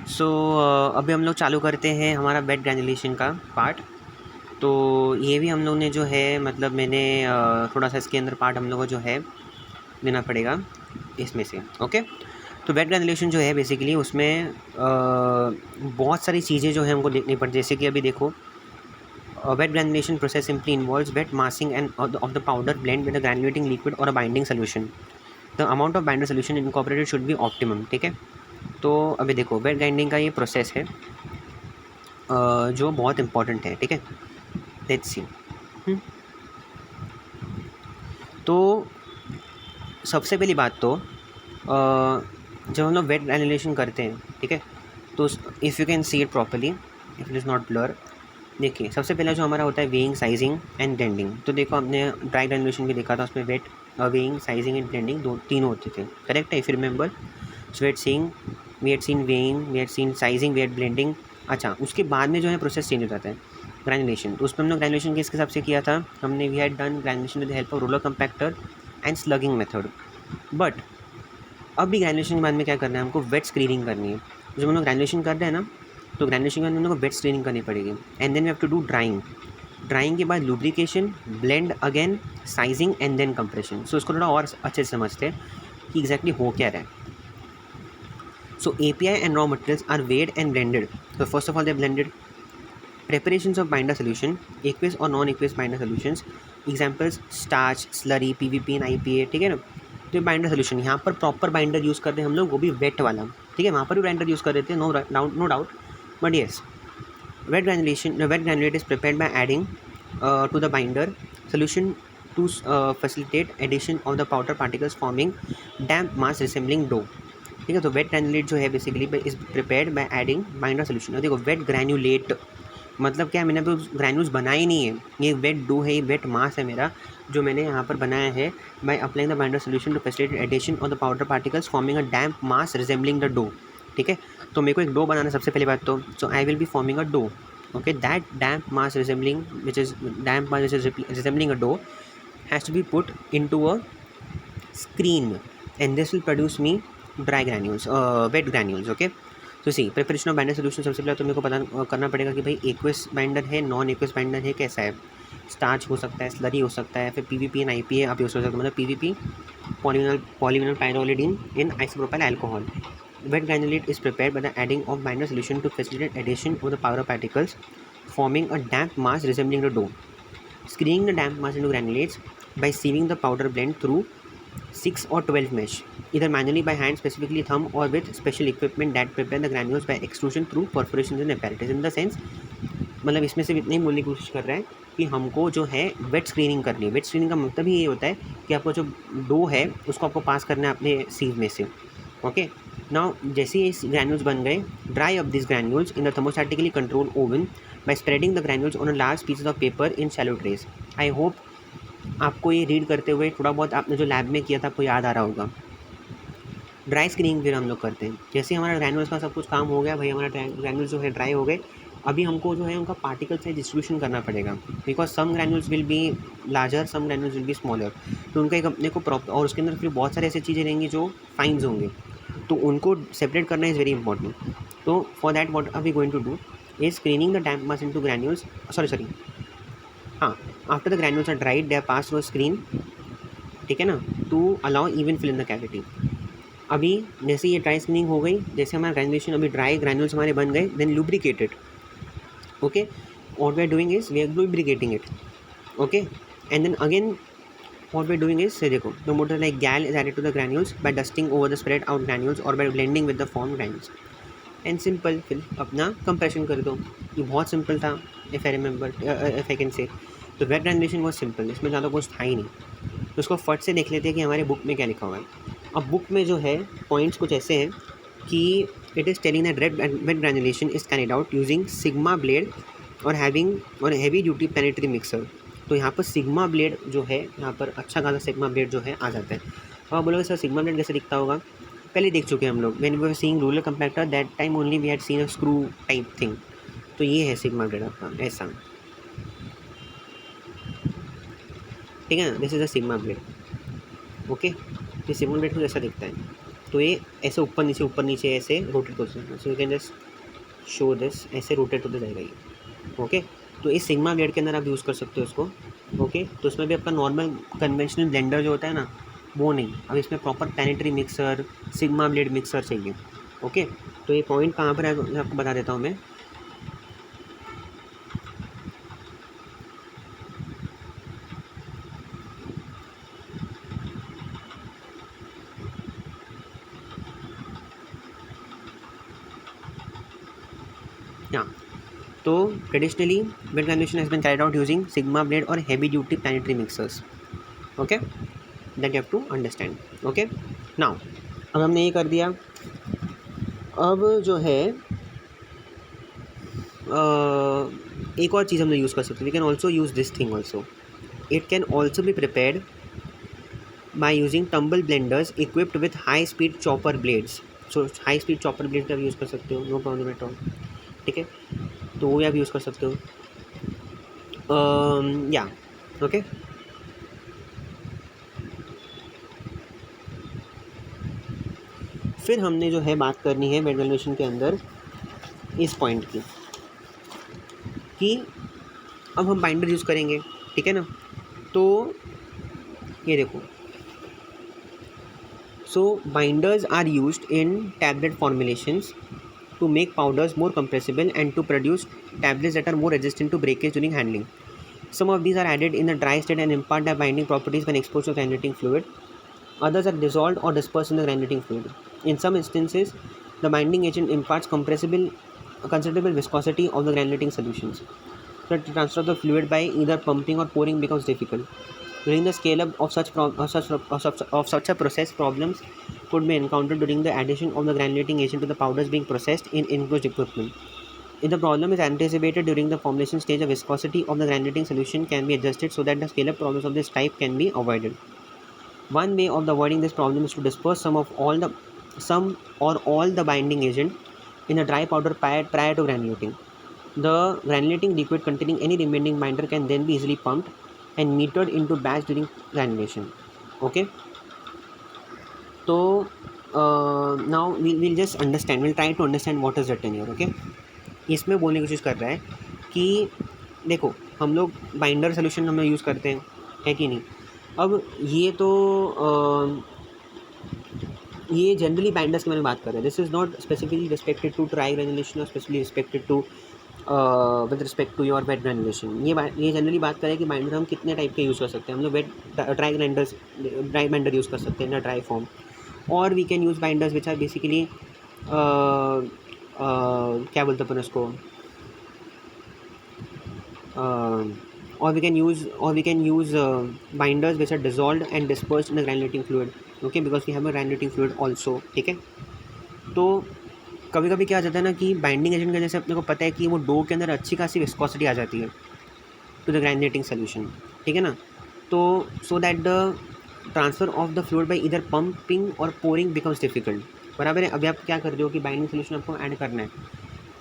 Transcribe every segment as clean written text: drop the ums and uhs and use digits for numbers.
सो अभी हम लोग चालू करते हैं हमारा वेट ग्रैनुलेशन का पार्ट। तो ये भी हम लोग ने जो है मतलब मैंने थोड़ा सा इसके अंदर पार्ट हम लोग को जो है देना पड़ेगा इसमें से। ओके, तो वेट ग्रैनुलेशन जो है बेसिकली उसमें बहुत सारी चीज़ें जो है हमको देखनी पड़ती, जैसे कि अभी देखो wet granulation process simply involves wet massing and of the powder blend with a granulating liquid or a binding solution. The amount of binder solution incorporated should be optimum. ठीक है, तो अभी देखो वेट ग्राइंडिंग का ये process है जो बहुत इंपॉर्टेंट है। ठीक है, लेट्स सी। तो सबसे पहली बात तो जब हम लोग वेट ग्रैनुलेशन करते हैं, ठीक है, तो if you can see it properly, if it is not blur, देखिए सबसे पहला जो हमारा होता है वेइंग, साइजिंग एंड ब्लेंडिंग। तो देखो हमने ड्राई ग्रैनुलेशन भी देखा था, उसमें weight weighing, sizing and blending दो तीनों होते थे, करेक्ट है if you remember. So we had seen weighing, we had seen sizing, we had blending. अच्छा, उसके बाद में जो है प्रोसेस चेंज हो जाता है ग्रैनुलेशन। तो उसमें हमने ग्रैनुलेशन किसके हिसाब से किया था, हमने we had done granulation with the help of roller compactor and slugging method. But अब भी ग्रैनुलेशन के बाद में क्या करना है, हमको वेट स्क्रीनिंग करनी है। जब हम लोग ग्रैनुलेशन कर रहे हैं ना, तो ग्रैनुलेशन के बाद हम लोग को वेट स्क्रीनिंग करनी पड़ेगी and then we have to do drying. Drying के बाद lubrication, blend again, sizing and then compression. So इसको थोड़ा और अच्छे से समझते हैं कि एग्जैक्टली हो क्या रहा है। So API and raw materials are weighed and blended. So first of all, they're blended. Preparations of binder solution, aqueous or non-aqueous binder solutions. Examples: starch, slurry, PVP and IPA. ठीक है ना, तो binder solution यहाँ पर proper binder use करते हैं हम लोग, वो भी वेट वाला। ठीक है, वहाँ पर भी बाइंडर यूज़ कर रहे थे, no doubt, but yes wet granulation, the wet granulate is prepared by adding to the binder solution to facilitate addition of the powder particles forming damp mass resembling dough. ठीक है, तो wait granulate जो है basically is prepared by adding binder solution. देखो wait granulate मतलब क्या है, मैंने अभी ग्रैनुल्स बनाए नहीं है, ये वेट डो है, ये वेट मास है मेरा जो मैंने यहाँ पर बनाया है by applying the binder solution to facilitate addition of the powder particles forming a damp mass resembling the dough. ठीक है, तो मेरे को एक डो बनाना सबसे पहली बात तो, so I will be forming a dough. okay, that damp mass resembling which is resembling a dough has to be put into a screen and this will produce me dry granules, wet granules. okay, तो सी preparation of binder solution, सबसे पहले तो मेरे को पता करना पड़ेगा कि भाई एक्वस बाइंडर है, नॉन एक्वस बाइंडर है, कैसा है। स्टार्च हो सकता है, स्लरी हो सकता है, फिर PVP एंड IPA आप यूज़ कर सकते हो, मतलब PVP polyvinyl pyrrolidine in isopropyl alcohol. Wet granulate is prepared by the adding of binder solution to facilitate addition of the powder particles, forming a damp mass resembling the dough. Screening the damp mass into granulates by sieving the powder blend through 6 or 12 mesh, either manually by hand, specifically thumb, or with special equipment that prepare the granules by extrusion through perforations in apparatus. In the sense, मतलब इसमें से इतनी बोलने की कोशिश कर रहा है कि हमको जो है वेट स्क्रीनिंग करनी है। वेट स्क्रीनिंग का मतलब ही ये होता है कि आपको जो डो है उसको आपको पास करना है अपने सीव में से। ओके, नाउ जैसे ये ग्रैन्यूल्स बन गए, dry up this granules in the thermostatically controlled oven by spreading the granules on a large pieces of paper in shallow trays. I hope आपको ये रीड करते हुए थोड़ा बहुत आपने जो लैब में किया था आपको याद आ रहा होगा। ड्राई स्क्रीनिंग फिर हम लोग करते हैं, जैसे हमारा ग्रैन्यूल्स का सब कुछ काम हो गया, भाई हमारा ग्रैन्यूल्स जो है ड्राई हो गए, अभी हमको जो है उनका पार्टिकल से डिस्ट्रीब्यूशन करना पड़ेगा, because some granules will be larger, some granules will be smaller. तो उनका एक अपने को प्रॉपर, और उसके अंदर फिर बहुत सारी ऐसी चीज़ें रहेंगी जो फाइन्स होंगे, तो उनको सेपरेट करना इज़ वेरी इंपॉर्टेंट। तो for that what are we going to do is screening the damp mass into granules, sorry हाँ, after the granules are dried they are pass through a screen, ठीक है ना, to allow even fill in the cavity. अभी जैसे ये dry screening हो गई, जैसे हमारा ग्रैनुलेशन अभी ड्राई ग्रैन्यूल्स हमारे बन गए, then lubricated. Okay, what we are doing is we are lubricating it. Okay, and then again what we're doing is, say देखो, the motor like gal is added to the granules by dusting over the spread out granules or by blending with the formed granules and simple, फिर अपना compression कर दो। ये बहुत simple था, if I remember, if I can say, तो wet granulation बहुत simple, इसमें ज़्यादा कुछ था ही नहीं। तो उसको फट से देख लेते हैं कि हमारे बुक में क्या लिखा हुआ है। अब बुक में जो है पॉइंट्स कुछ ऐसे हैं कि it is telling that wet granulation is carried out using sigma blade or having or heavy duty planetary mixer. तो यहाँ पर सिग्मा ब्लेड जो है, यहाँ पर अच्छा खासा सिग्मा ब्लेड जो है आ जाता है। अब आप बोलोगे सर सिग्मा ब्लेड कैसे दिखता होगा, पहले देख चुके हैं हम लोग, when we were seeing roller compactor that time only we had seen a screw type thing. तो ये है सिग्मा ब्लेड आपका ऐसा, ठीक है ना, this is a sigma blade. Okay, ये सिग्मा ब्लेड कुछ ऐसा दिखता है। तो ये ऐसे ऊपर नीचे ऐसे रोटेट हो जाएगा। So you can just show this, ऐसे रोटेट होते जाएगा ये। ओके, तो इस सिग्मा ब्लेड के अंदर आप यूज़ कर सकते हो इसको। ओके, तो इसमें भी आपका नॉर्मल कन्वेंशनल ब्लेंडर जो होता है ना, वो नहीं, अब इसमें proper planetary mixer, sigma blade mixer चाहिए। ओके, तो ये पॉइंट कहाँ पर है मैं आपको बता देता हूँ मैं। हाँ, तो traditionally wet granulation has been carried out using sigma blade और heavy duty planetary mixers. Okay, that you have to understand. Okay, now अब हमने ये कर दिया। अब जो है एक और चीज़ हमने यूज़ कर सकते हैं, we can also use this thing also. It can also be prepared by using tumble blenders equipped with high speed chopper blades. So high speed chopper blade का यूज़ कर सकते हो, नो प्रॉब्लम एट ऑल। ठीक है, तो वो भी आप यूज़ कर सकते हो। या ओके, फिर हमने जो है बात करनी है वेट ग्रेनुलेशन के अंदर इस पॉइंट की, कि अब हम बाइंडर यूज़ करेंगे। ठीक है ना, तो ये देखो, so binders are used in tablet formulations to make powders more compressible and to produce tablets that are more resistant to breakage during handling. Some of these are added in the dry state and impart their binding properties when exposed to granulating fluid. Others are dissolved or dispersed in the granulating fluid. In some instances, the binding agent imparts considerable viscosity of the granulating solutions. So the transfer of the fluid by either pumping or pouring becomes difficult. During the scale-up of such a process, problems could be encountered during the addition of the granulating agent to the powders being processed in enclosed equipment. If the problem is anticipated during the formulation stage, the viscosity of the granulating solution can be adjusted so that the scale-up problems of this type can be avoided. One way of avoiding this problem is to disperse some or all the binding agent in a dry powder prior to granulating. The granulating liquid containing any remaining binder can then be easily pumped and metered into batch during granulation. Okay, so now we'll just understand, we'll try to understand what is written here. Okay, इसमें बोलने की कोशिश कर रहा है कि देखो, हम लोग बाइंडर सोल्यूशन हम लोग यूज़ करते हैं, है कि नहीं। अब ये तो ये जनरली बाइंडर्स के बारे में बात कर रहे हैं। This is not specifically respected to dry granulation और specially respected to with respect to your wet granulation. ये जनरली बात करें कि बाइंडर हम कितने टाइप के यूज़ कर सकते हैं। हम लोग ड्राई बाइंडर यूज़ कर सकते हैं ना, ड्राई फॉर्म, और we can use binders which are basically क्या बोलते अपन उसको, or we can use binders which are dissolved and dispersed in the granulating fluid. Okay, because we have a granulating fluid also. ठीक है, तो कभी कभी क्या आ जाता है ना कि बाइंडिंग एजेंट का जैसे अपने को पता है कि वो डो के अंदर अच्छी खासी विस्कोसिटी आ जाती है टू द ग्रैनुलेटिंग सोल्यूशन। ठीक है ना, तो so that the transfer of the fluid by either pumping or pouring becomes difficult. बराबर है। अभी आप क्या कर रहे हो कि बाइंडिंग सोल्यूशन आपको ऐड करना है,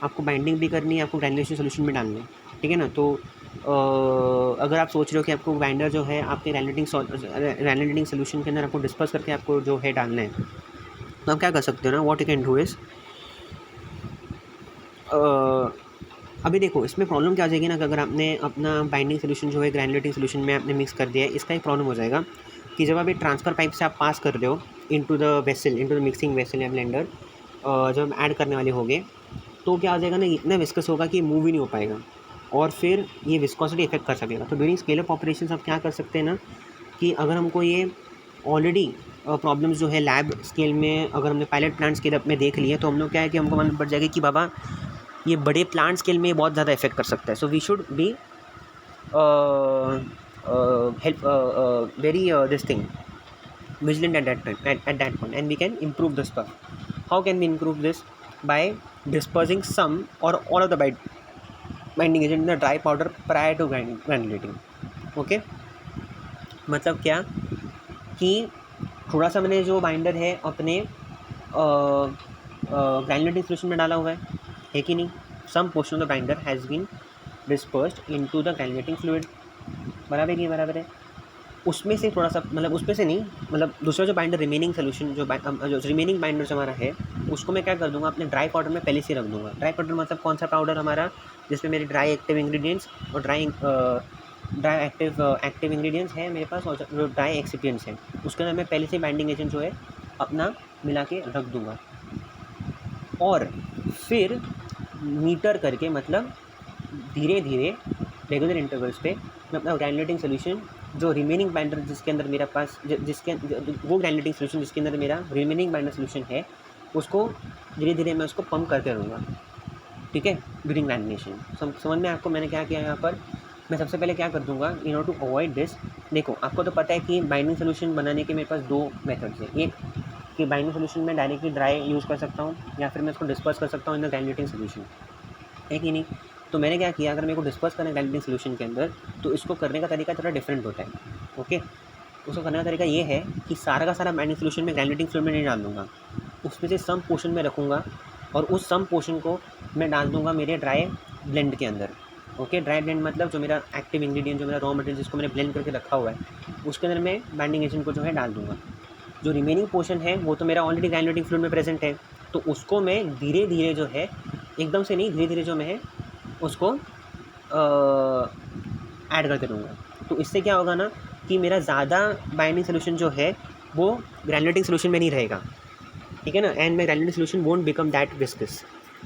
आपको बाइंडिंग भी करनी है, आपको ग्रैनुलेशन सोल्यूशन भी डालना है। ठीक है ना, तो अगर आप सोच रहे हो कि आपको बाइंडर जो है आपके ग्रैनुलेटिंग सोल्यूशन के अंदर आपको डिस्पर्स करके आपको जो है डालना है, तो आप क्या कर सकते हो ना, what you can do is, अभी देखो इसमें प्रॉब्लम क्या आ जाएगी ना कि अगर आपने अपना बाइंडिंग सोल्यूशन जो है ग्रैनुलेटिंग सोल्यूशन में आपने मिक्स कर दिया है, इसका एक प्रॉब्लम हो जाएगा कि जब आप एक ट्रांसफ़र पाइप से आप पास कर रहे हो into the vessel, into the mixing vessel या ब्लेंडर, जब हम ऐड करने वाले होंगे, तो क्या आ जाएगा ना, इतना विस्कस होगा कि मूव ही नहीं हो पाएगा और फिर ये विस्कोसिटी इफेक्ट कर सकेगा। तो ड्यूरिंग स्केल अप ऑपरेशंस आप क्या कर सकते हैं ना कि अगर हमको ये ऑलरेडी प्रॉब्लम्स जो है लैब स्केल में, अगर हमने पायलट प्लांट स्केल अप में देख लिया, तो हम लोग क्या है कि हमको मालूम पड़ जाएगा कि बाबा ये बड़े प्लांट स्केल में बहुत ज़्यादा इफेक्ट कर सकता है। So we should be help very this thing vigilant at that point, and we can improve the stuff. How can we improve this? By dispersing some or all of the binding agent in the dry powder prior to granulating. Okay, मतलब क्या कि थोड़ा सा मैंने जो binder है अपने ग्रैनुलेटिंग solution में डाला हुआ है कि नहीं, some portion of the binder has been dispersed into the granulating fluid. बराबर है, बराबर है। उसमें से थोड़ा सा, मतलब उसमें से नहीं, मतलब दूसरा जो बाइंडर रिमेनिंग सोल्यूशन जो रिमेनिंग बाइंडर जो हमारा है, उसको मैं क्या कर दूंगा, अपने ड्राई पाउडर में पहले से रख दूंगा। ड्राई पाउडर मतलब कौन सा पाउडर हमारा, जिसमें मेरे ड्राई एक्टिव इंग्रेडिएंट्स और ड्राई एक्टिव इंग्रेडिएंट्स है मेरे पास, और जो ड्राई एक्सिपिएंट्स हैं उसके अंदर मैं पहले से बाइंडिंग एजेंट जो है अपना मिला के रख दूँगा। और फिर मीटर करके, मतलब धीरे धीरे रेगुलर इंटरवल्स पे मैं अपना ग्रैनुलेटिंग सोल्यूशन, जो रिमेनिंग बाइंडर जिसके अंदर मेरा पास वो ग्रैनुलेटिंग सोल्यूशन जिसके अंदर मेरा रिमेनिंग बाइंडर सोल्यूशन है, उसको धीरे धीरे मैं उसको पंप करते रहूँगा, ठीक है, ड्यूरिंग ग्रैनुलेशन। समझ में आपको मैंने क्या किया यहाँ पर? मैं सबसे पहले क्या कर दूँगा, in order to avoid this, देखो आपको तो पता है कि बाइंडिंग सोल्यूशन बनाने के मेरे पास दो मेथड्स हैं। एक कि बाइंडिंग सोल्यूशन में डायरेक्टली ड्राई यूज़ कर सकता हूँ, या फिर मैं उसको डिस्पर्स कर सकता हूँ इन द ग्रैनुलेटिंग सोल्यूशन, है कि नहीं? तो मैंने क्या किया, अगर मेरे को डिस्पर्स करना है ग्रैनुलेटिंग सोल्यूशन के अंदर, तो इसको करने का तरीका थोड़ा डिफरेंट होता है। ओके, उसको करने का तरीका ये है कि सारा का सारा बाइंडिंग सोल्यूशन में ग्रैनुलेटिंग फ्लूइड में नहीं डाल दूँगा, उसमें से सम पोर्शन में रखूँगा, और उस सम पोर्शन को मैं डाल दूँगा मेरे ड्राई ब्लेंड के अंदर। ओके, ड्राई ब्लेंड मतलब जो मेरा एक्टिव इंग्रेडिएंट, जो मेरा रॉ मटेरियल जिसको मैंने ब्लेंड करके रखा हुआ है, उसके अंदर मैं बाइंडिंग एजेंट को जो है डाल दूँगा। जो रिमेनिंग पोर्शन है वो तो मेरा ऑलरेडी ग्रैनुलेटिंग फ्लूइड में प्रेजेंट है, तो उसको मैं धीरे धीरे जो है, एकदम से नहीं, धीरे धीरे जो मैं है उसको ऐड करते रहूँगा। तो इससे क्या होगा ना कि मेरा ज़्यादा बाइंडिंग सोल्यूशन जो है वो ग्रैनुलेटिंग सोल्यूशन में नहीं रहेगा, ठीक है ना, and my granulating solution won't become that viscous.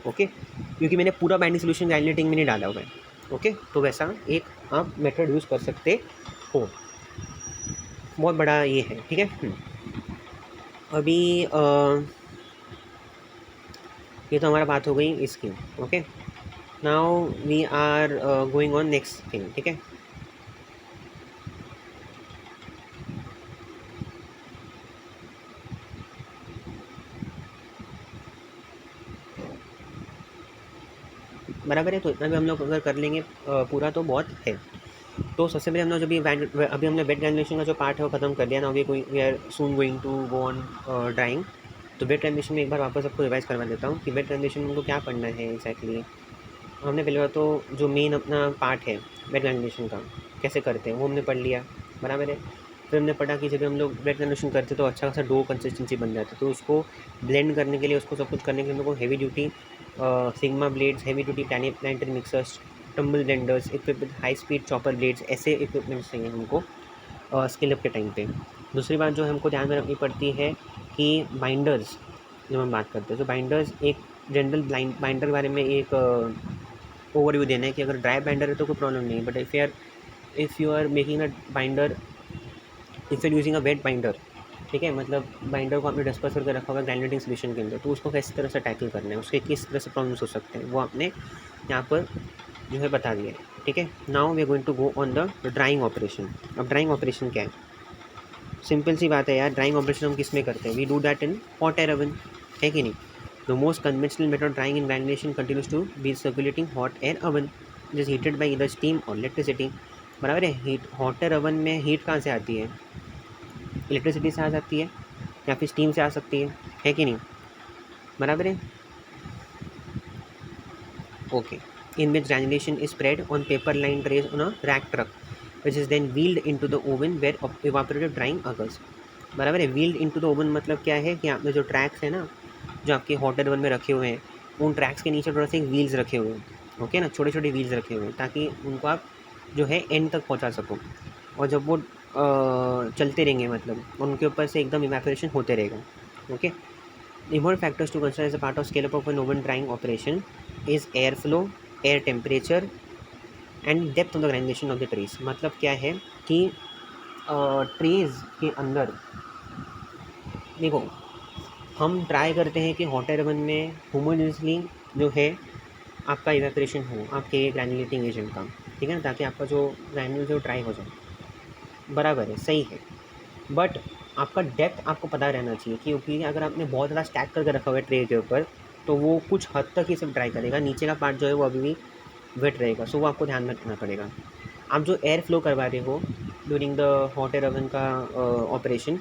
Okay, क्योंकि मैंने पूरा बाइंडिंग सोल्यूशन ग्रैनुलेटिंग में नहीं डाला हुआ है। ओके, तो वैसा एक आप मेथड यूज़ कर सकते हो, बहुत बड़ा ये है, ठीक है। अभी ये तो हमारा बात हो गई इसकी। Okay, now we are going on next thing, ठीक है। बराबर है, तो इतना भी हम लोग अगर कर लेंगे पूरा तो बहुत है। तो सबसे पहले हम लोग अभी हमने वेट ग्रैनुलेशन का जो पार्ट है वो ख़त्म कर दिया ना। We are soon going to go on drying. तो वेट ग्रैनुलेशन में एक बार वापस आपको रिवाइज करवा देता हूँ कि वेट ग्रैनुलेशन में हमको क्या पढ़ना है एक्जैक्टली। हमने पहले बार तो जो मेन अपना पार्ट है वेट ग्रैनुलेशन का कैसे करते हैं वो हमने पढ़ लिया, बराबर है। फिर हमने पढ़ा कि जब हम लोग वेट ग्रैनुलेशन करते तो अच्छा खासा डो कंसिस्टेंसी बन जाती है, तो उसको ब्लेंड करने के लिए, उसको सब कुछ करने के लिए हम लोग को heavy duty sigma blades, heavy duty planter mixers, tumble blenders equip with high speed chopper blades, ऐसे इक्विपमेंट्स चाहिए हमको स्केल अप के टाइम पे। दूसरी बात जो हमको ध्यान में रखनी पड़ती है कि बाइंडर्स, जब हम बात करते हैं तो बाइंडर्स, एक जनरल बाइंडर के बारे में एक ओवरव्यू देना है कि अगर ड्राई बाइंडर है तो कोई प्रॉब्लम नहीं है, but if you are making a binder, if you using a wet binder, ठीक है, मतलब बाइंडर को आपने डिस्पर्स करके रखा होगा ग्रैनुलेटिंग सोल्यूशन के अंदर, तो उसको किस तरह से टैकल करना है, उसके किस तरह से प्रॉब्लम्स हो सकते हैं, वो आपने यहाँ पर जो है बता दिया है, ठीक है। Now we are going to go on the drying operation. अब ड्राइंग ऑपरेशन क्या है, सिंपल सी बात है यार, ड्राइंग ऑपरेशन हम किस में करते हैं, we do that in hot air oven, है कि नहीं। The most conventional method drying in granulation continues to be circulating hot air oven which is heated by either steam or electricity, बराबर है। हीट, हॉट एयर ओवन में heat कहाँ से आती है, इलेक्ट्रिसिटी से आ सकती है या फिर स्टीम से आ सकती है कि नहीं, बराबर है। Okay, in which granulation is spread on paper lined trays on a rack truck which is then wheeled into the oven where evaporative drying occurs, बराबर है। wheeled into the oven मतलब क्या है कि आपने जो ट्रैक्स है ना, जो आपके हॉट एयर ओवन में रखे हुए हैं, उन ट्रैक्स के नीचे थोड़ा सा व्हील्स रखे हुए हैं, ओके ना, छोटे छोटे व्हील्स रखे हुए हैं, ताकि उनको आप जो है एंड तक पहुंचा सको, और जब वो चलते रहेंगे मतलब उनके ऊपर से एकदम इवेपोरेशन होते रहेगा, okay. Important factors to consider as a part of scale up of an oven drying operation is airflow, air temperature and depth of the granulation of the trays। मतलब क्या है कि ट्रेज के अंदर देखो, हम ट्राई करते हैं कि हॉट एयर ओवन में होमोजेनियसली जो है आपका इवेपोरेशन हो आपके ग्रैनुलेटिंग एजेंट का, ठीक है ना, ताकि आपका जो ग्रैन्यूल जो ड्राई हो जाए, बराबर है, सही है। बट आपका डेप्थ आपको पता रहना चाहिए, क्योंकि अगर आपने बहुत ज़्यादा स्टैक करके रखा हुआ है ट्रे के ऊपर, तो वो कुछ हद तक ही सिर्फ ड्राई करेगा, नीचे का पार्ट जो है वो अभी भी वेट रहेगा, सो वो आपको ध्यान में रखना पड़ेगा। आप जो एयर फ्लो करवा रहे हो during the hot air oven का ऑपरेशन,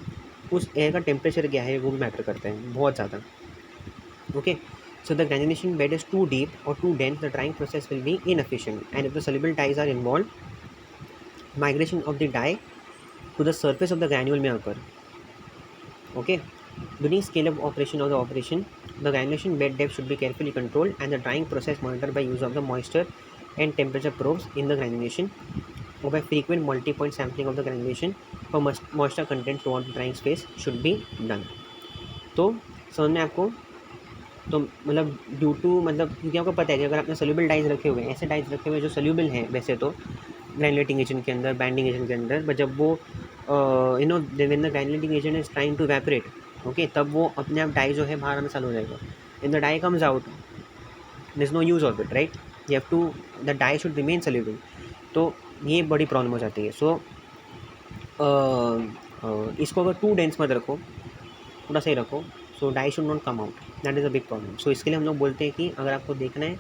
उस एयर का टेम्परेचर क्या है वो भी मैटर करता है बहुत ज़्यादा, okay. So the granulation bed is too deep और too dense, the drying process will be inefficient and if the soluble dyes are involved, migration of the dye to the surface of the granule may occur. Okay, during scale-up operation of the operation, the granulation bed depth should be carefully controlled and the drying process monitored by use of the moisture and temperature probes in the granulation or by frequent multi-point sampling of the granulation for moisture content throughout the drying space should be done. तो समझ में आपको, तो मतलब due to मतलब क्योंकि आपको पता है कि अगर आपने सोल्यूबल डाइज रखे हुए हैं, ऐसे डाइज रखे हुए हैं जो सोल्यूबल हैं वैसे तो ग्रैनुलेटिंग एजेंट के अंदर, बाइंडिंग एजेंट के अंदर, बट जब वो when the granulating agent is trying to evaporate, okay, तब वो अपने आप डाई जो है बाहर आना चालू हो जाएगा. In the dye comes out, there is no use of it, right. You have to, the dye should remain soluble. तो ये बड़ी प्रॉब्लम हो जाती है. सो इसको अगर टू डेंस मत रखो, थोड़ा सही रखो, so dye should not come out, that is a big problem. So इसके लिए हम लोग बोलते हैं कि अगर आपको देखना है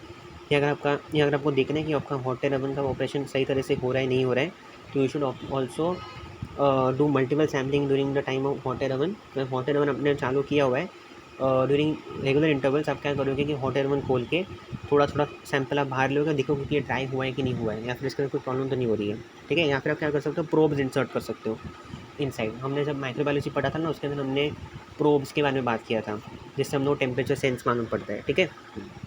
कि अगर आपको देखना है कि आपका हॉट एयर ओवन का ऑपरेशन सही तरह से हो रहा है नहीं हो रहा है, तो you should also do multiple sampling during the time of hot air oven. Hot air oven अपने चालू किया हुआ है, ड्यूरिंग रेगुलर इंटरवल्स आप क्या करोगे कि हॉट एयर ओवन खोल के थोड़ा थोड़ा सैंपल आप बाहर लोगे, देखोगे कि ये ड्राई हुआ है कि नहीं हुआ है, या फिर इसके अंदर कोई प्रॉब्लम तो नहीं हो रही है, ठीक है. या फिर आप क्या कर सकते हो, प्रोब्स इंसर्ट कर सकते हो इनसाइड. हमने जब माइक्रोबायोलॉजी पढ़ा था ना, उसके अंदर हमने प्रोब्स के बारे में बात किया था, जिससे हम लोग टेम्परेचर सेंस मालूम पड़ता है, ठीक है,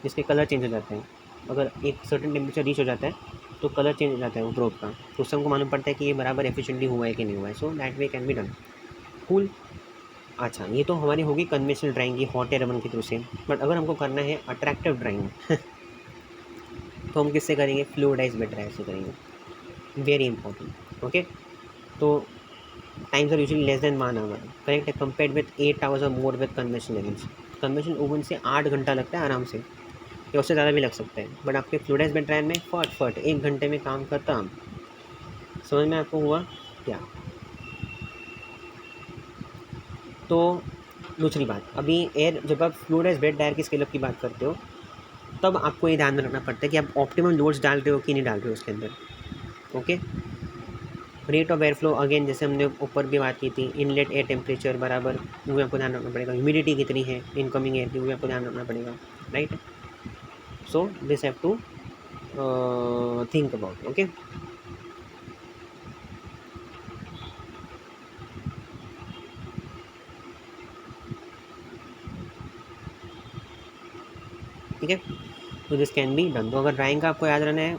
जिसके कलर चेंज हो जाते हैं. अगर एक सर्टेन टेम्परेचर रीच हो जाता है तो कलर चेंज हो जाता है वो प्रोब का, तो उससे हमको मालूम पड़ता है कि ये बराबर एफिशिएंटली हुआ है कि नहीं हुआ है. So that way can be done. Cool. अच्छा, ये तो हमारी होगी कन्वेंशनल ड्राइंग की हॉट एयर ओवन के थ्रू से. बट अगर हमको करना है अट्रैक्टिव ड्राइंग तो हम किससे करेंगे, फ्लूइडाइज बेड ड्रायर से करेंगे. Very important. ओके, तो times are usually less than 1 hour, correct है, कंपेयर्ड विद 8 आवर्स और more with conventional ovens. Conventional oven से 8 घंटा लगता है आराम से, या उससे ज़्यादा भी लग सकता है. बट आपके फ्लूइडाइज बेड ड्रायर में फट 1 घंटे में काम खत्म. समझ में आपको हुआ क्या? तो दूसरी बात, अभी एयर, जब आप फ्लूइडाइज बेड ड्रायर की स्केलअप की बात करते हो, तब आपको ये ध्यान में रखना पड़ता है कि आप ऑप्टिमम लोड्स डाल रहे हो कि नहीं डाल रहे हो उसके अंदर. Okay, rate of air flow, again जैसे हमने ऊपर भी बात की थी, इनलेट एयर टेम्परेचर बराबर, वो भी आपको ध्यान रखना पड़ेगा. ह्यूमिडिटी कितनी है इनकमिंग एयर की, वो भी आपको ध्यान रखना पड़ेगा, right. So this have to think about. Okay, ठीक है. तो दिस कैन बी डन. तो अगर ड्राइंग का आपको याद रहना है,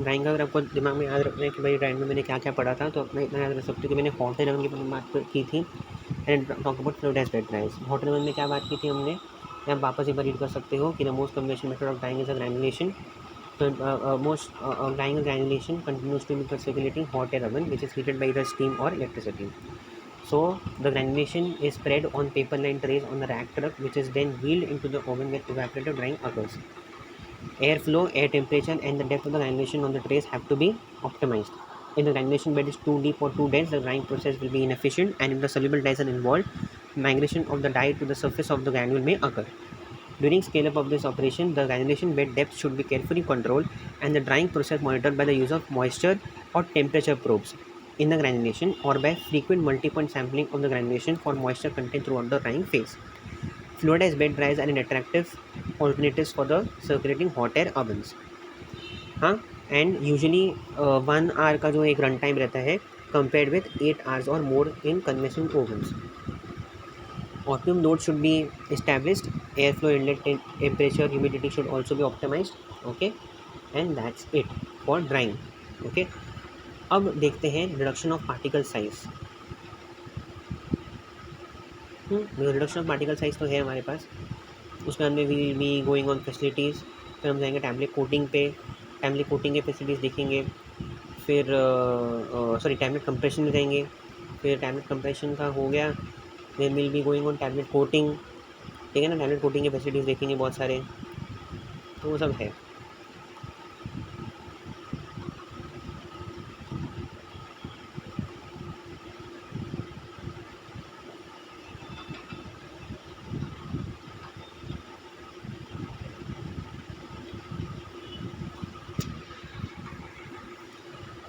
ड्राइंग का अगर आपको दिमाग में याद रखना है कि भाई ड्राइंग में मैंने क्या क्या पढ़ा था, तो अपना इतना याद रख सकते हो कि मैंने हॉट एयर ओवन की बात की थी and talk about fluidize bed dryers. Hot air oven में क्या बात की थी हमने, आप वापस एक बार रीड कर सकते हो कि the most conventional method of drawing is a granulation. Most drying and granulation continues to be circulating hot air oven which is heated by either steam or electricity. So the granulation is spread on paper lined trays on the rack truck which is then wheeled into the oven where evaporative drying occurs. Airflow, air temperature and the depth of the granulation on the trays have to be optimized. If the granulation bed is too deep or too dense, the drying process will be inefficient, and if the soluble dyes are involved, migration of the dye to the surface of the granule may occur. During scale-up of this operation, the granulation bed depth should be carefully controlled and the drying process monitored by the use of moisture or temperature probes in the granulation or by frequent multi-point sampling of the granulation for moisture content throughout the drying phase. Fluidized bed dryers are an attractive alternatives for the circulating hot air ovens. हाँ, and usually 1 our का जो एक run time रहता है compared with 8 hours और more in conventional ovens. Optimum load should be established. Airflow, inlet temperature, humidity should also be optimized. Okay, and that's it for drying. Okay, अब देखते हैं reduction of particle size. Reduction of particle size तो है हमारे पास, उसमें हमने we be going on facilities, फिर हम जाएंगे टैबलेट कोटिंग पे, टैबलेट कोटिंग के फैसिलिटीज़ देखेंगे, फिर टैबलेट कंप्रेशन में जाएंगे, फिर टैबलेट कंप्रेशन का हो गया, then will be going on tablet coating, ठीक है ना. टैबलेट कोटिंग के फैसिलिटीज़ देखेंगे बहुत सारे, तो वो सब है.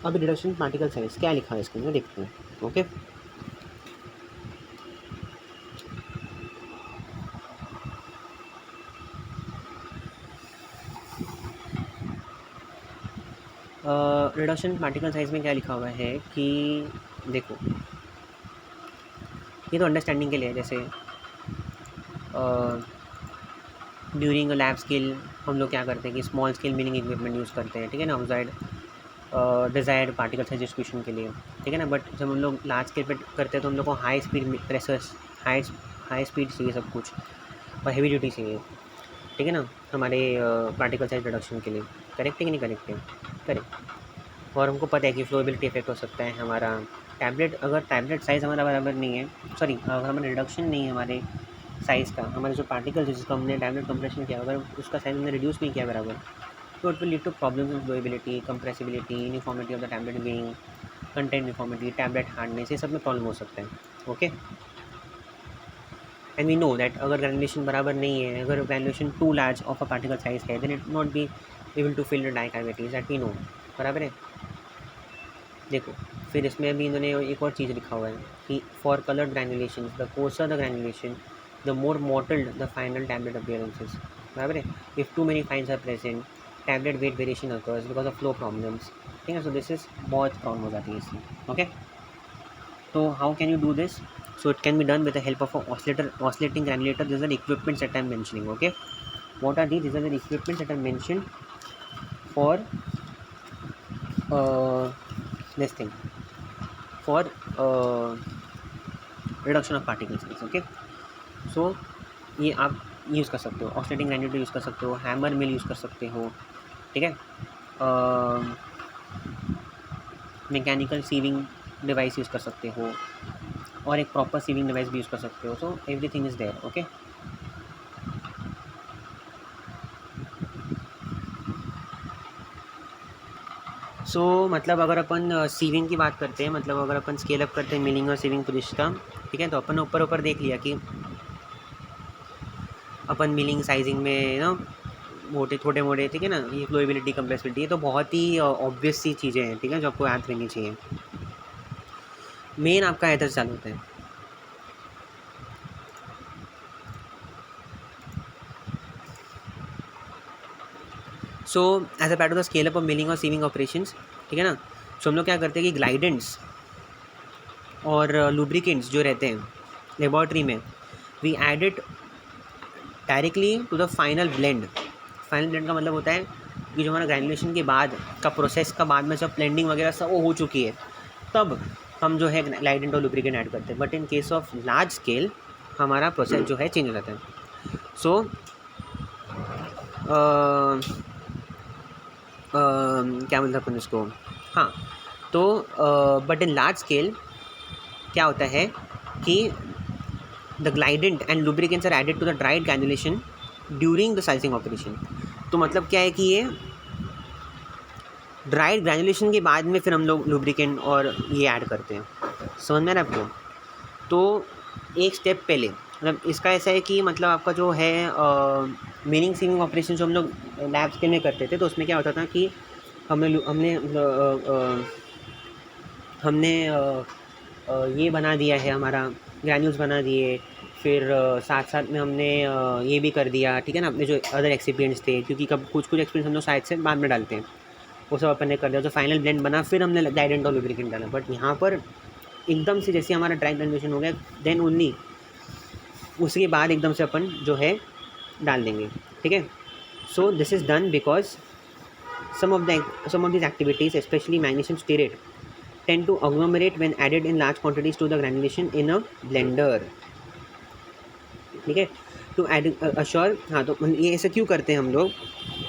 अब रिडक्शन पार्टिकल साइज क्या लिखा है इसके अंदर देखते हैं. ओके, रिडक्शन पार्टिकल साइज में क्या लिखा हुआ है कि देखो, ये तो अंडरस्टैंडिंग के लिए है। जैसे ड्यूरिंग अ लैब स्केल हम लोग क्या करते हैं कि small scale milling equipment use करते हैं, ठीक है ना, डिज़ायर्ड पार्टिकल साइज डिस्ट्रीब्यूशन के लिए, ठीक है ना। बट जब हम लोग लार्ज स्केल पे करते हैं तो हम लोग को high speed pressures, high speed चाहिए सब कुछ, और हेवी ड्यूटी चाहिए, ठीक है ना, हमारे पार्टिकल साइज रिडक्शन के लिए। करेक्ट है कि नहीं करेक्ट है? करेक्ट। और हमको पता है कि फ्लोएबिलिटी इफेक्ट हो सकता है हमारा अगर टैबलेट साइज़ हमारा बराबर नहीं है, सॉरी अगर हमारा रिडक्शन नहीं है हमारे साइज़ का, हमारे जो पार्टिकल्स है जिसको हमने टैबलेट कंप्रेशन किया, अगर उसका साइज़ हमने रिड्यूस नहीं किया बराबर, तो it will lead to problems in flowability, compressibility, uniformity of the tablet being, content uniformity, tablet hardness, ये सब में प्रॉब्लम हो सकता है। Okay, and we know that अगर ग्रैनुलेशन बराबर नहीं है, अगर granulation too large of a particle size है, then it not be able to fill the die cavities, that we know. बराबर है। देखो फिर इसमें अभी इन्होंने एक और चीज़ लिखा हुआ है कि for coloured granulation the coarser the granulation the more mottled the final tablet appearances. बराबर है। If too many fines are present, tablet weight variation occurs because of flow problems, ठीक है। सो दिस इज बहुत problem हो जाती है इसमें। Okay, तो how can you do this? So it can be done with the help of a oscillating granulator. These are the equipments that I'm mentioning. Okay, what are these? These are the equipments that I mentioned for this thing, for reduction of particle size. Okay, so ये आप use कर सकते हो, oscillating granulator use कर सकते हो, hammer mill use कर सकते हो, ठीक है, मैकेनिकल सीविंग डिवाइस यूज़ कर सकते हो, और एक प्रॉपर सीविंग डिवाइस भी यूज़ कर सकते हो। So everything is there. Okay, so मतलब अगर अपन सीविंग की बात करते हैं, मतलब अगर अपन स्केल अप करते हैं मिलिंग और सीविंग को रिश्ता, ठीक है, तो अपन ऊपर देख लिया कि अपन मिलिंग साइजिंग में ना छोटे मोटे, ठीक है ना, ये फ्लोएबिलिटी, कंप्रेसिबिलिटी, ये तो बहुत ही ऑब्वियस सी चीज़ें हैं, ठीक है, जो आपको याद रहनी चाहिए। मेन आपका इधर चालू होता है। So as a part of the scale up of milling और सीविंग ऑपरेशंस, ठीक है ना, सो हम लोग क्या करते हैं कि ग्लाइडेंट्स और लुब्रिकेंट्स जो रहते हैं लेबॉर्ट्री में, we add it directly to the final blend. Final blend का मतलब होता है कि जो हमारा ग्रैनुलेशन के बाद का प्रोसेस का बाद में जब ब्लेंडिंग वगैरह सब वो हो चुकी है, तब हम जो है ग्लाइडेंट और लुब्रिकेंट ऐड करते हैं। But in case of large scale हमारा प्रोसेस जो है चेंज हो जाता है। सो क्या मतलब अपन इसको, हाँ, तो बट इन लार्ज स्केल क्या होता है कि the glidant and lubricants are added to the dried granulation during the sizing operation. तो मतलब क्या है कि ये ड्राइड ग्रैनुलेशन के बाद में फिर हम लोग लुब्रिकेंट और ये ऐड करते हैं। समझ में आ रहा है आपको? तो एक स्टेप पहले, मतलब इसका ऐसा है कि मतलब आपका जो है मिलिंग सीविंग ऑपरेशन जो हम लोग लैब स्केल में करते थे, तो उसमें क्या होता था कि हमने ये बना दिया है, हमारा ग्रैन्यूल्स बना दिए, फिर साथ साथ में हमने ये भी कर दिया, ठीक है ना, अपने जो अदर एक्सिपिएंट्स थे, क्योंकि कब कुछ एक्सपीरियंस हम लोग साइड से बाद में डालते हैं, वो सब अपन ने कर दिया, जो फाइनल ब्लेंड बना, फिर हमने ग्लाइडेंट और लुब्रिकेंट डाला। बट यहाँ पर एकदम से जैसे हमारा ड्राई ग्रैनुलेशन हो गया, देन ओनली उसके बाद एकदम से अपन जो है डाल देंगे, ठीक है। So this is done because some of these activities, especially magnesium stearate, tend to agglomerate when added in large quantities to the granulation in a blender, ठीक है। टू अश्योर, हाँ, तो ये ऐसा क्यों करते हैं हम लोग?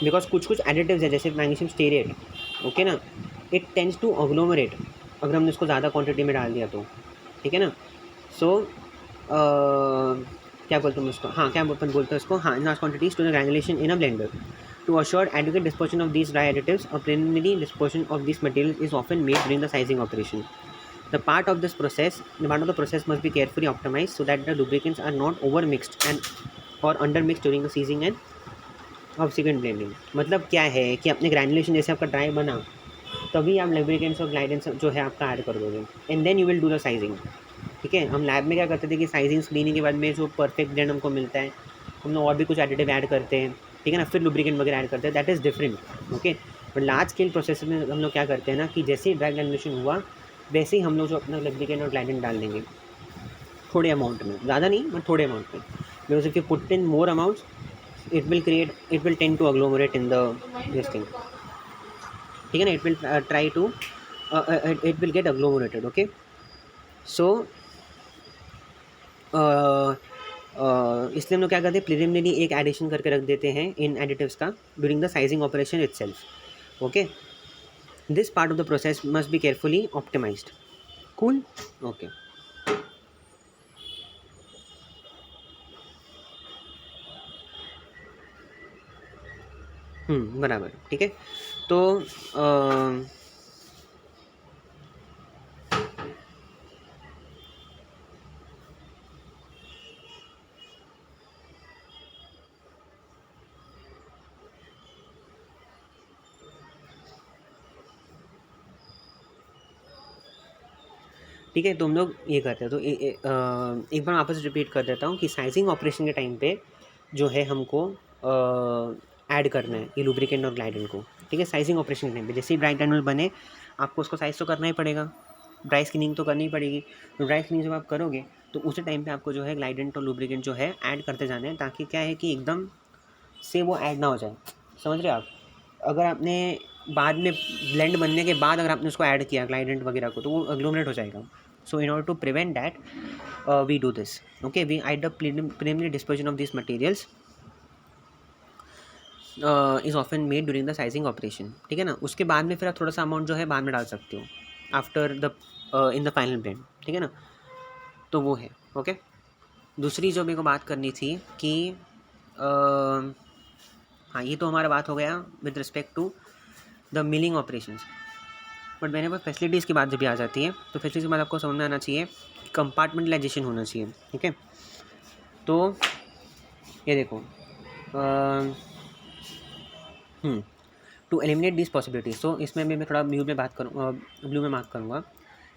बिकॉज कुछ एडिटिव्स है जैसे मैग्नीशियम स्टीरेट, ओके ना, इट टेंड्स टू अग्लोमरेट अगर हमने उसको ज़्यादा क्वांटिटी में डाल दिया तो, ठीक है ना। सो क्या बोलते हैं उसको, हाँ, क्या बोलते हैं उसको, हाँ, in large quantities to the granulation in a blender to assure adequate dispersion of these dry additives. A preliminary dispersion of these materials is often made during the sizing operation. The part of the process must be carefully optimized so that the lubricants are not overmixed or undermixed during the sizing and subsequent blending. मतलब क्या है कि अपने granulation जैसे आपका dry बना, तभी आप लुब्रिकेंट्स और ग्लाइडेंट्स जो है आपका ऐड कर दोगे, and then you will do the sizing, ठीक है। हम लैब में क्या करते थे कि साइजिंग स्क्रीनिंग के बाद में जो परफेक्ट ब्लेंड हमको मिलता है, हम लोग और भी कुछ एडिटिव ऐड करते हैं, ठीक है ना, फिर लुब्रिकेंट वगैरह ऐड करते हैं, that is different, okay. But large scale process में हम लोग क्या करते हैं ना कि जैसे ही ड्राई ग्रैनुलेशन हुआ, वैसे ही हम लोग जो अपना लुब्रिकेंट और ग्लाइडेंट डाल देंगे, थोड़े अमाउंट में, ज़्यादा नहीं बट थोड़े अमाउंट में, because if you put in more amounts it will tend to agglomerate in the this thing, ठीक है ना, it will try to it will get agglomerated. Okay, so इसलिए हम लोग क्या करते हैं, प्रिलिमिनरी एक एडिशन करके रख देते हैं इन एडिटिव्स का during the sizing operation itself. Okay, this part of the process must be carefully optimised. Cool. Okay, बराबर, ठीक है. तो ठीक है, तो हम लोग ये करते हैं. तो एक बार वापस रिपीट कर देता हूँ कि साइजिंग ऑपरेशन के टाइम पे जो है हमको ऐड करना है ये लुब्रिकेंट और ग्लाइडेंट को. ठीक है, साइजिंग ऑपरेशन के टाइम पे जैसे ही ड्राई ग्रैन्युल बने आपको उसको साइज़ तो करना ही पड़ेगा, ड्राई स्क्रीनिंग तो करनी ही पड़ेगी. तो ड्राई स्क्रीनिंग जब आप करोगे तो उसी टाइम पे आपको जो है ग्लाइडेंट और लुब्रिकेंट जो है ऐड करते जाना है, ताकि क्या है कि एकदम से वो ऐड ना हो जाए. समझ रहे हो आप? अगर आपने बाद में ब्लेंड बनने के बाद अगर आपने उसको ऐड किया ग्लाइडेंट वगैरह को, तो वो एग्लोमरेट हो जाएगा. So in order to prevent that, we do this. Okay, we add the preliminary dispersion of these materials is often made during the sizing operation. ठीक है ना, उसके बाद में फिर आप थोड़ा सा अमाउंट जो है बाद में डाल सकते हो after the in the final blend. ठीक है ना, तो वो है. ओके, दूसरी जो मेरे को बात करनी थी कि हाँ, ये तो हमारा बात हो गया with respect to the milling operations. But मैंने पर फैसिलिटीज़ की बात जब भी आ जाती है तो फैसिलिटीज़ के बाद आपको समझ में आना चाहिए कंपार्टमेंटलाइजेशन होना चाहिए. ठीक है, तो ये देखो, टू एलिमिनेट दिस पॉसिबिलिटीज. तो इसमें भी मैं थोड़ा ब्लू में बात करूँगा, ब्लू में मार्क करूँगा.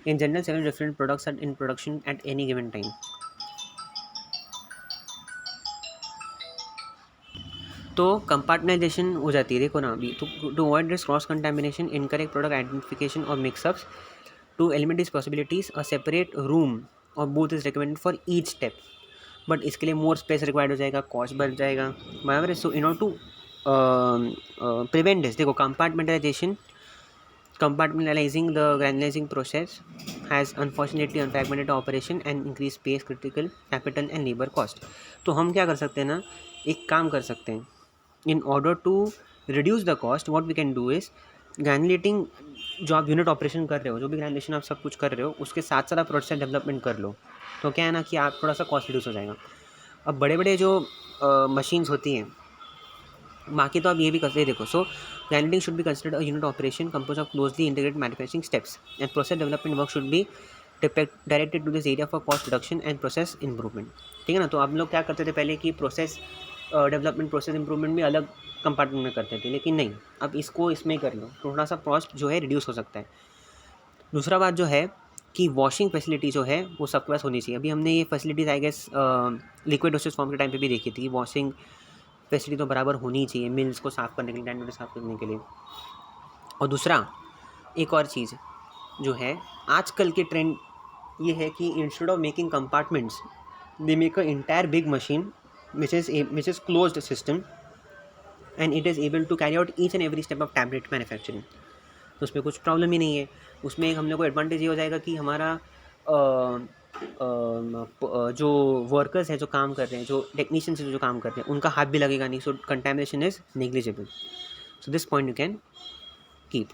In general 7 different products are in production at any given time. तो कंपार्टमेंटाइजेशन हो जाती है, देखो ना अभी. तो to avoid this cross contamination, incorrect product identification और mixups, to eliminate this possibilities a separate room और booth is recommended for each step. But इसके लिए मोर स्पेस रिक्वायर्ड हो जाएगा, कॉस्ट बढ़ जाएगा, बराबर है. So in order to prevent this, देखो compartmentalizing the granulizing process has unfortunately unfragmented operation and increased space, critical capital and labor cost. तो हम क्या कर सकते हैं ना, एक काम कर सकते हैं. In order to reduce the cost what we can do is granulating. जो आप यूनिट ऑपरेशन कर रहे हो, जो भी ग्रैनुलेशन आप सब कुछ कर रहे हो, उसके साथ साथ आप प्रोसेस डेवलपमेंट कर लो. तो क्या है ना कि आप थोड़ा सा कॉस्ट रिड्यूस हो जाएगा. अब बड़े बड़े जो मशीन्स होती हैं, बाकी तो आप ये भी करते हैं. देखो, so grinding should be considered a unit operation compose of closely integrated manufacturing steps and process development work should be directed to this area for cost reduction and process improvement. ठीक है ना, तो आप लोग क्या करते थे पहले कि प्रोसेस डेवलपमेंट प्रोसेस इंप्रूवमेंट भी अलग कंपार्टमेंट में करते थे, लेकिन नहीं, अब इसको इसमें कर लो, थोड़ा सा कॉस्ट जो है रिड्यूस हो सकता है. दूसरा बात जो है कि वॉशिंग फैसिलिटी जो है वो सबके पास होनी चाहिए. अभी हमने ये facilities I guess liquid dosage form के टाइम पे भी देखी थी. वॉशिंग फैसिलिटी तो बराबर होनी चाहिए मिल्स को साफ़ करने के लिए, ग्राइंडर साफ़ करने के लिए. और दूसरा एक और चीज़ जो है, आजकल के ट्रेंड ये है कि instead of making compartments they make a entire big machine which is closed system and it is able to carry out each and every step of tablet manufacturing. तो उसमें कुछ प्रॉब्लम ही नहीं है. उसमें एक हम लोग को एडवांटेज ये हो जाएगा कि हमारा जो वर्कर्स हैं जो काम कर रहे हैं, जो टेक्नीशियंस हैं जो काम कर रहे हैं, उनका हाथ भी लगेगा नहीं. So contamination is negligible. So this point you can keep.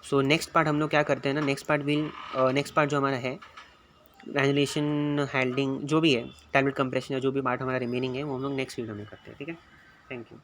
So next part हम लोग क्या करते हैं ना, नेक्स्ट पार्ट जो हमारा है ग्रैनुलेशन हैंडलिंग जो भी है, टैबलेट कंप्रेशन या जो भी पार्ट हमारा रिमेनिंग है, वो हम लोग नेक्स्ट वीडियो में करते हैं. ठीक है, थैंक यू.